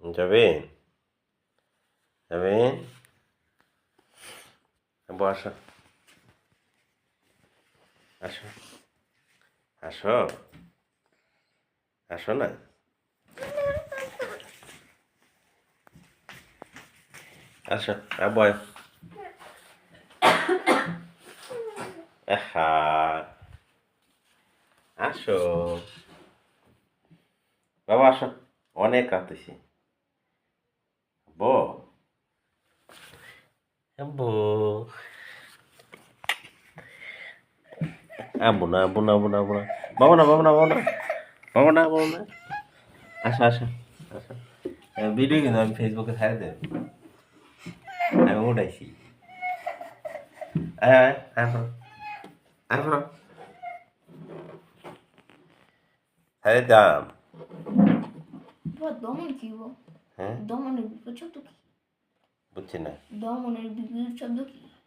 যাবেন যাবেন আব্বু আসো আসো আসো আসো না আসো আব্বু আয়। আহা আসো বাবা আসো অনেক কাঁদতেছি আব্বু আব্বু আব্বু না আব্বু না আব্বু না আব্বু না বাবা না বাবা না বাবা না বাবা না বাবা না আসো আসো আসো ভিডিও কিন্তু আমি ফেসবুকে ছাড়ে দেব আমি উঠাইছি আয় আয় আয় আসো ছাড়ে দাম তোমার দমন কি গো? হ্যাঁ দমনের বিপদ শব্দ কি? বুঝছি না দমনের বিপরীত শব্দ কি?